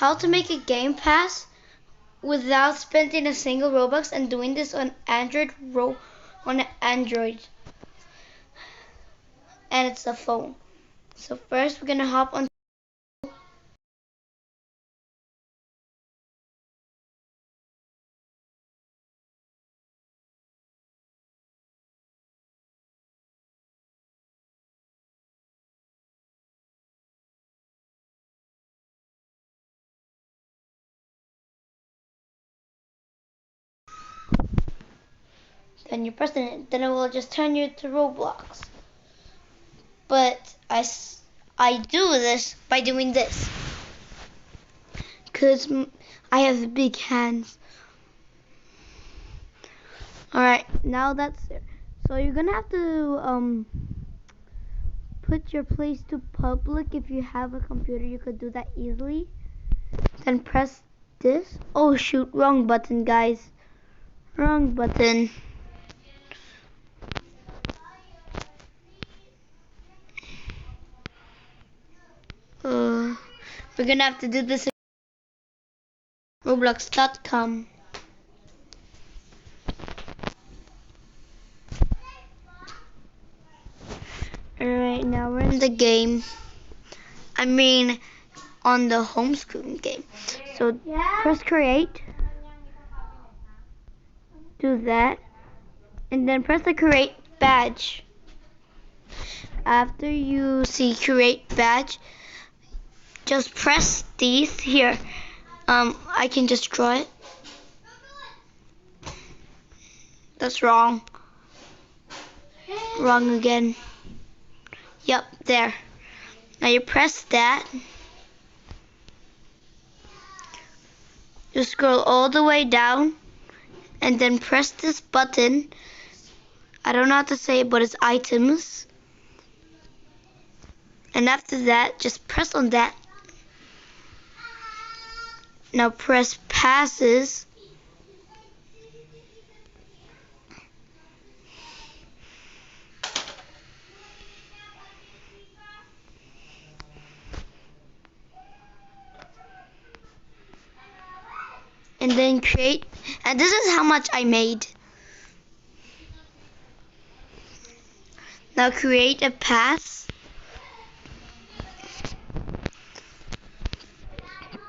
how to make a game pass without spending a single Robux, and doing this on Android, and it's a phone. So first we're gonna hop on. Then you press it, then it will just turn you to Roblox. But I do this by doing this, because I have big hands. Alright, now that's it. So you're gonna have to put your place to public. If you have a computer, you could do that easily. Then press this. Oh shoot, wrong button, guys. Wrong button. We're gonna have to do this at Roblox.com. Alright, now we're in the game. I mean, on the home screen game. So press create. Do that. And then press the create badge. After you see create badge, just press these here. I can just draw it. That's wrong. Wrong again. Yep, there. Now you press that. You scroll all the way down and then press this button. I don't know how to say it, but it's items. And after that, just press on that. Now press passes. And then create, and this is how much I made. Now create a pass.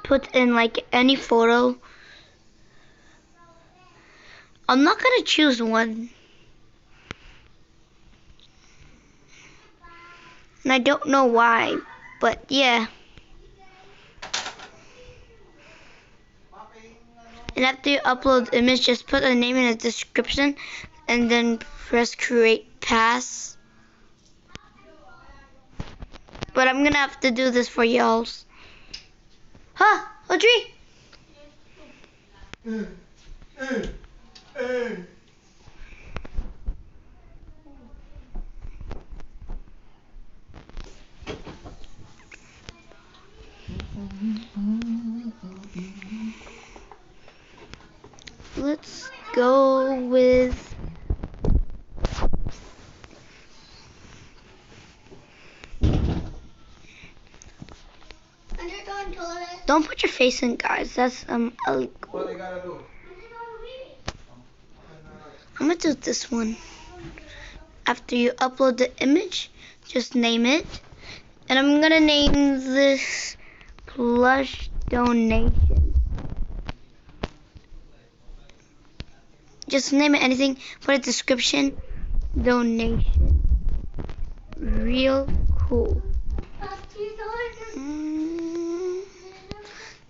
Put in like any photo. I'm not gonna choose one. And I don't know why, but yeah. And after you upload the image, just put a name in the description and then press create pass. But I'm gonna have to do this for y'all. Huh, Audrey? Let's go with don't put your face in, guys. That's illegal. What they gotta do? I'm gonna do this one. After you upload the image, just name it. And I'm gonna name this plush donation. Just name it anything, put a description, donation. Real cool.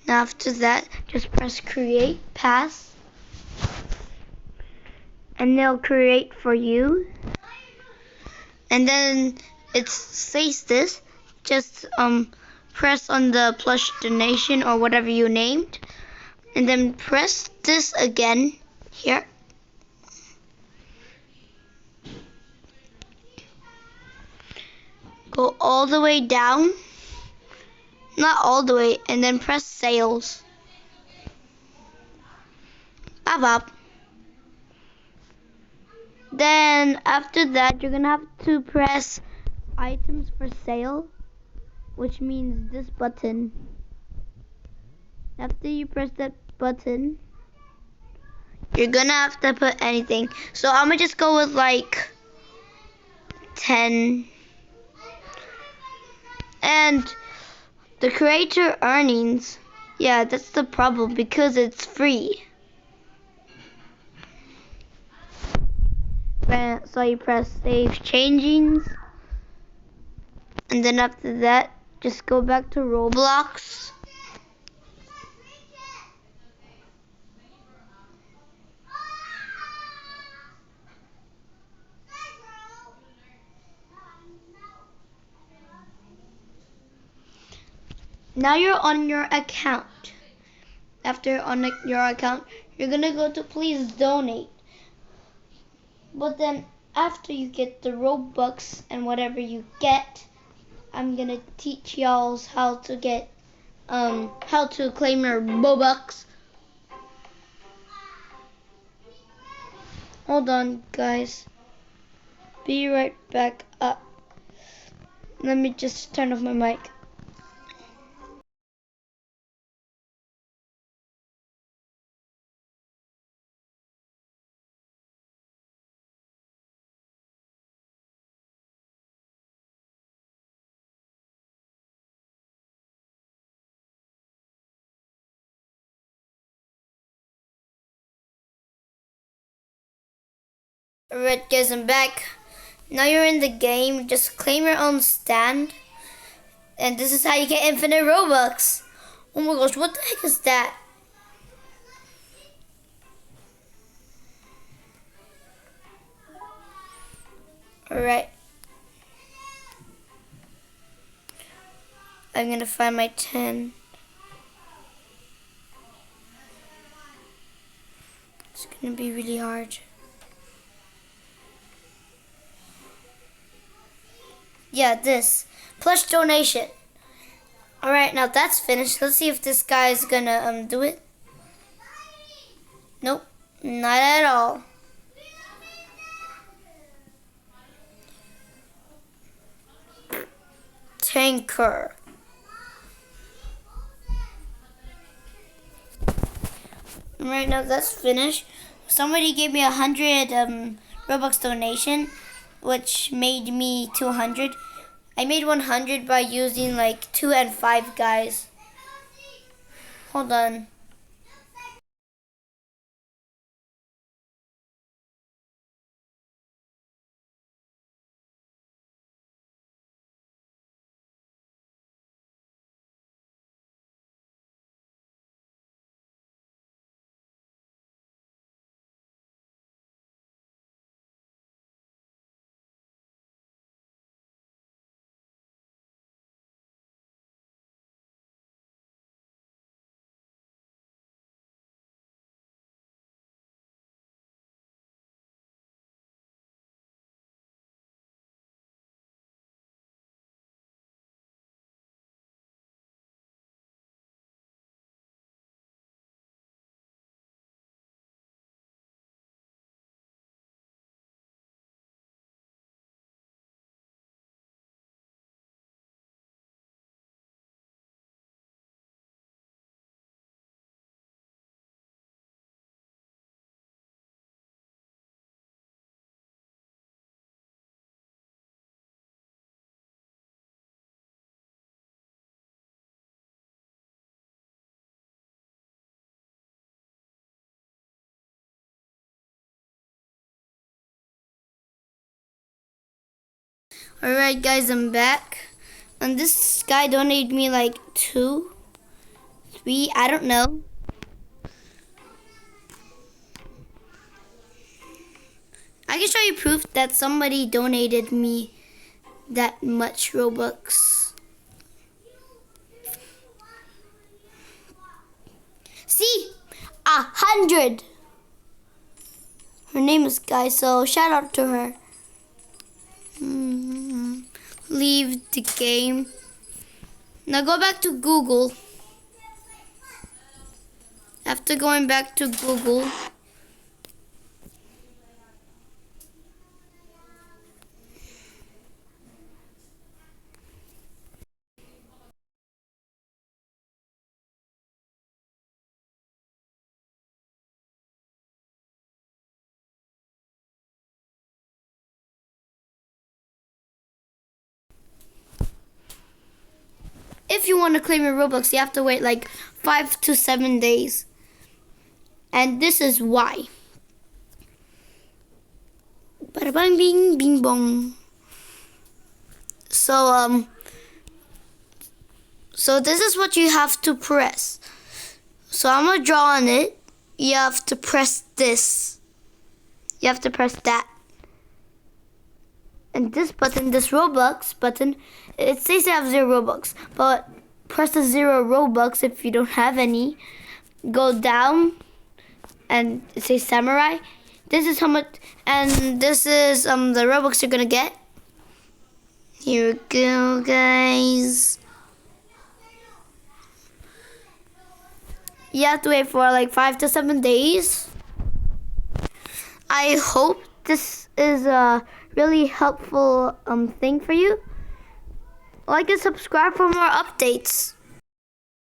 Now after that, just press create pass. And they'll create for you. And then it says this, just press on the plush donation or whatever you named. And then press this again here. Go all the way down, not all the way, and then press sales. Bop. Then after that, you're gonna have to press items for sale, which means this button. After you press that button, you're gonna have to put anything. So I'm gonna just go with like 10. And the creator earnings, yeah, that's the problem because it's free. So you press save changings, and then after that, just go back to Roblox. Now you're on your account. After on your account, you're gonna go to please donate. But then after you get the Robux and whatever you get, I'm gonna teach y'all how to get how to claim your Robux. Hold on, guys. Be right back up. Let me just turn off my mic. Alright guys, I'm back. Now you're in the game. Just claim your own stand. And this is how you get infinite Robux. Oh my gosh, what the heck is that? Alright. I'm gonna find my 10. It's gonna be really hard. Yeah, this. Plus donation. Alright, now that's finished. Let's see if this guy's gonna do it. Nope, not at all. Tanker. Right now that's finished. Somebody gave me 100 Robux donation, which made me 200. I made 100 by using like 2 and 5 guys. Hold on. Alright guys, I'm back. And this guy donated me like 2, 3, I don't know. I can show you proof that somebody donated me that much Robux. See? 100. Her name is Guy, so shout out to her. Leave the game. Now go back to Google. After going back to Google, if you want to claim your Robux, you have to wait like 5 to 7 days. And this is why. Bada bang bing bing bong. So this is what you have to press. So I'm gonna draw on it. You have to press this. You have to press that. And this button, this Robux button, it says I have 0 Robux, but press the 0 Robux if you don't have any. Go down, and it says Samurai. This is how much, and this is the Robux you're gonna get. Here we go, guys. You have to wait for like 5 to 7 days. I hope this is a really helpful thing for you. Like and subscribe for more updates.